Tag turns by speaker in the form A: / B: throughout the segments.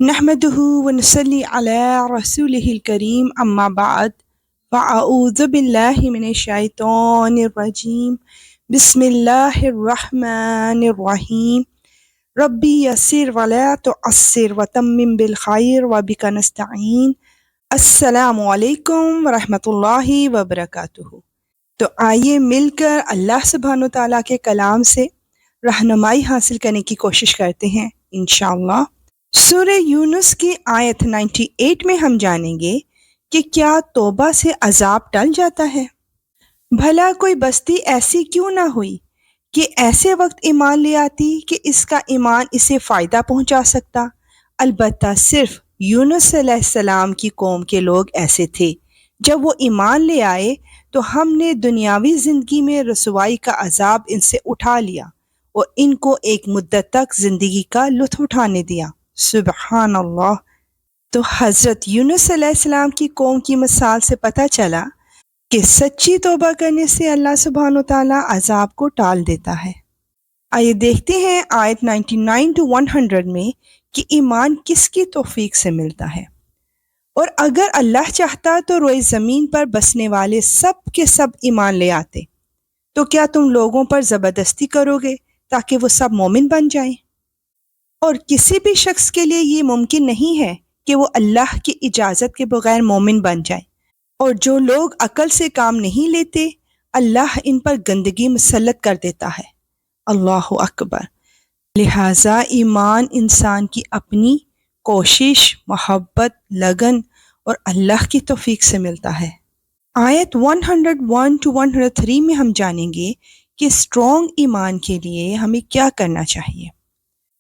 A: نحمده ونصلي على رسوله الكريم أما بعد فأعوذ بالله من الشيطان الرجيم بسم الله الرحمن الرحيم ربي يسر ولا تعسر وتمم بالخير وبك نستعين السلام علیکم ورحمۃ اللہ وبرکاتہ۔ تو آئیے مل کر اللہ سبحانہ و تعالیٰ کے کلام سے رہنمائی حاصل کرنے کی کوشش کرتے ہیں انشاءاللہ۔ سورہ یونس کی آیت 98 میں ہم جانیں گے کہ کیا توبہ سے عذاب ٹل جاتا ہے؟ بھلا کوئی بستی ایسی کیوں نہ ہوئی کہ ایسے وقت ایمان لے آتی کہ اس کا ایمان اسے فائدہ پہنچا سکتا؟ البتہ صرف یونس علیہ السلام کی قوم کے لوگ ایسے تھے۔ جب وہ ایمان لے آئے تو ہم نے دنیاوی زندگی میں رسوائی کا عذاب ان سے اٹھا لیا اور ان کو ایک مدت تک زندگی کا لطف اٹھانے دیا۔ سبحان اللہ۔ تو حضرت یونس علیہ السلام کی قوم کی مثال سے پتہ چلا کہ سچی توبہ کرنے سے اللہ سبحانہ و تعالیٰ عذاب کو ٹال دیتا ہے۔ آئیے دیکھتے ہیں آیت 99 to 100 میں کہ ایمان کس کی توفیق سے ملتا ہے۔ اور اگر اللہ چاہتا تو روئے زمین پر بسنے والے سب کے سب ایمان لے آتے، تو کیا تم لوگوں پر زبردستی کرو گے تاکہ وہ سب مومن بن جائیں؟ اور کسی بھی شخص کے لیے یہ ممکن نہیں ہے کہ وہ اللہ کی اجازت کے بغیر مومن بن جائے، اور جو لوگ عقل سے کام نہیں لیتے اللہ ان پر گندگی مسلط کر دیتا ہے۔ اللہ اکبر۔ لہٰذا ایمان انسان کی اپنی کوشش، محبت، لگن اور اللہ کی توفیق سے ملتا ہے۔ آیت 101 to 103 میں ہم جانیں گے کہ اسٹرانگ ایمان کے لیے ہمیں کیا کرنا چاہیے۔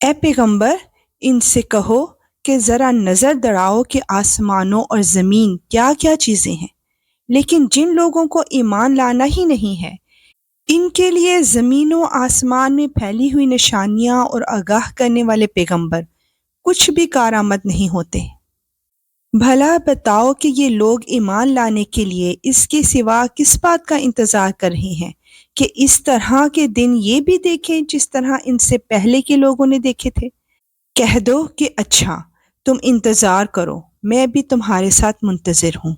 A: اے پیغمبر، ان سے کہو کہ ذرا نظر دوڑاؤ کہ آسمانوں اور زمین کیا کیا چیزیں ہیں، لیکن جن لوگوں کو ایمان لانا ہی نہیں ہے ان کے لیے زمین و آسمان میں پھیلی ہوئی نشانیاں اور آگاہ کرنے والے پیغمبر کچھ بھی کارآمد نہیں ہوتے۔ بھلا بتاؤ کہ یہ لوگ ایمان لانے کے لیے اس کے سوا کس بات کا انتظار کر رہے ہیں کہ اس طرح کے دن یہ بھی دیکھیں جس طرح ان سے پہلے کے لوگوں نے دیکھے تھے؟ کہہ دو کہ اچھا تم انتظار کرو، میں بھی تمہارے ساتھ منتظر ہوں۔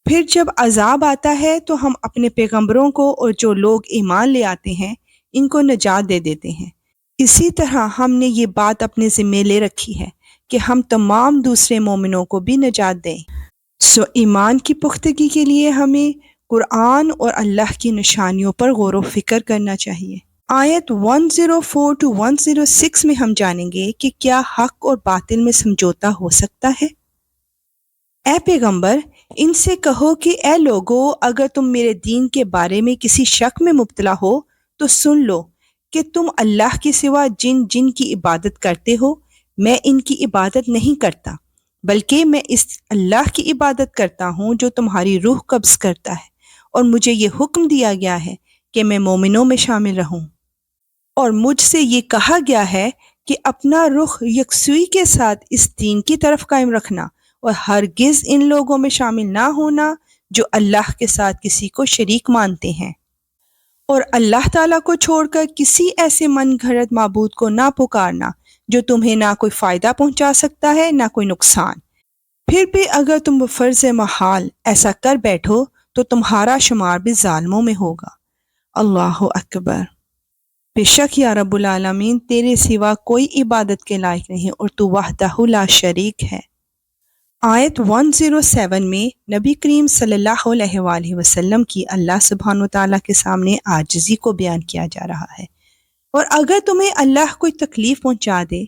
A: پھر جب عذاب آتا ہے تو ہم اپنے پیغمبروں کو اور جو لوگ ایمان لے آتے ہیں ان کو نجات دے دیتے ہیں۔ اسی طرح ہم نے یہ بات اپنے ذمے لے رکھی ہے کہ ہم تمام دوسرے مومنوں کو بھی نجات دیں۔ ایمان کی پختگی کے لیے ہمیں قرآن اور اللہ کی نشانیوں پر غور و فکر کرنا چاہیے۔ آیت 104 to 106 میں ہم جانیں گے کہ کیا حق اور باطل میں سمجھوتا ہو سکتا ہے؟ اے پیغمبر، ان سے کہو کہ اے لوگو، اگر تم میرے دین کے بارے میں کسی شک میں مبتلا ہو تو سن لو کہ تم اللہ کے سوا جن کی عبادت کرتے ہو میں ان کی عبادت نہیں کرتا، بلکہ میں اس اللہ کی عبادت کرتا ہوں جو تمہاری روح قبض کرتا ہے، اور مجھے یہ حکم دیا گیا ہے کہ میں مومنوں میں شامل رہوں، اور مجھ سے یہ کہا گیا ہے کہ اپنا رخ یکسوئی کے ساتھ اس دین کی طرف قائم رکھنا اور ہرگز ان لوگوں میں شامل نہ ہونا جو اللہ کے ساتھ کسی کو شریک مانتے ہیں، اور اللہ تعالیٰ کو چھوڑ کر کسی ایسے من گھڑت معبود کو نہ پکارنا جو تمہیں نہ کوئی فائدہ پہنچا سکتا ہے نہ کوئی نقصان۔ پھر بھی اگر تم بفرض محال ایسا کر بیٹھو تو تمہارا شمار بھی ظالموں میں ہوگا۔ اللہ اکبر۔ بے شک یا رب العالمین تیرے سوا کوئی عبادت کے لائق نہیں اور تو وحدہ لا شریک ہے۔ آیت 107 میں نبی کریم صلی اللہ علیہ وآلہ وسلم کی اللہ سبحانہ وتعالیٰ کے سامنے عاجزی کو بیان کیا جا رہا ہے۔ اور اگر تمہیں اللہ کوئی تکلیف پہنچا دے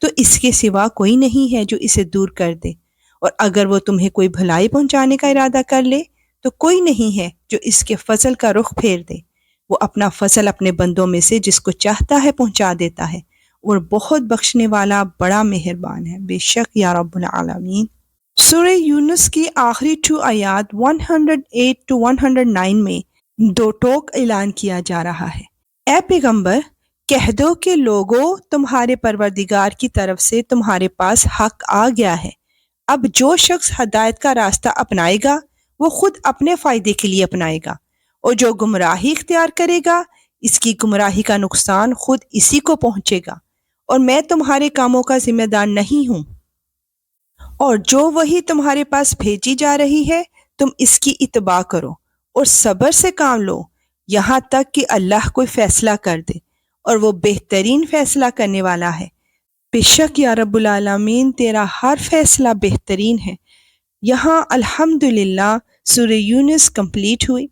A: تو اس کے سوا کوئی نہیں ہے جو اسے دور کر دے، اور اگر وہ تمہیں کوئی بھلائی پہنچانے کا ارادہ کر لے تو کوئی نہیں ہے جو اس کے فضل کا رخ پھیر دے۔ وہ اپنا فضل اپنے بندوں میں سے جس کو چاہتا ہے پہنچا دیتا ہے، اور بہت بخشنے والا بڑا مہربان ہے۔ بے شک یا رب العالمین۔ سورہ یونس کی آخری 2 آیات 108 to 109 میں دو ٹوک اعلان کیا جا رہا ہے۔ اے پیغمبر، کہہ دو کہ لوگو، تمہارے پروردگار کی طرف سے تمہارے پاس حق آ گیا ہے۔ اب جو شخص ہدایت کا راستہ اپنائے گا وہ خود اپنے فائدے کے لیے اپنائے گا، اور جو گمراہی اختیار کرے گا اس کی گمراہی کا نقصان خود اسی کو پہنچے گا، اور میں تمہارے کاموں کا ذمہ دار نہیں ہوں۔ اور جو وحی تمہارے پاس بھیجی جا رہی ہے تم اس کی اتباع کرو اور صبر سے کام لو یہاں تک کہ اللہ کوئی فیصلہ کر دے اور وہ بہترین فیصلہ کرنے والا ہے۔ بے شک یا رب العالمین تیرا ہر فیصلہ بہترین ہے۔ یہاں الحمدللہ سورہ یونس کمپلیٹ ہوئی۔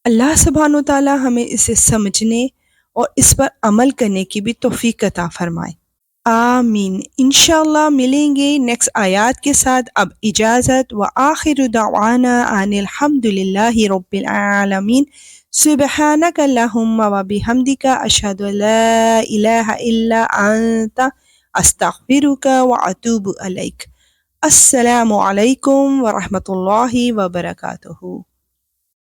A: اللہ سبحانہ و تعالی ہمیں اسے سمجھنے اور اس پر عمل کرنے کی بھی توفیق عطا فرمائے۔ آمین۔ انشاءاللہ ملیں گے نیکسٹ آیات کے ساتھ۔ اب اجازت، وآخر دعوانا ان الحمدللہ رب العالمین۔ سبحانک اللہم وبحمدک اشہد ان لا الہ الا انت استغفرک واتوب الیک۔ السلام علیکم ورحمۃ اللہ وبرکاتہ۔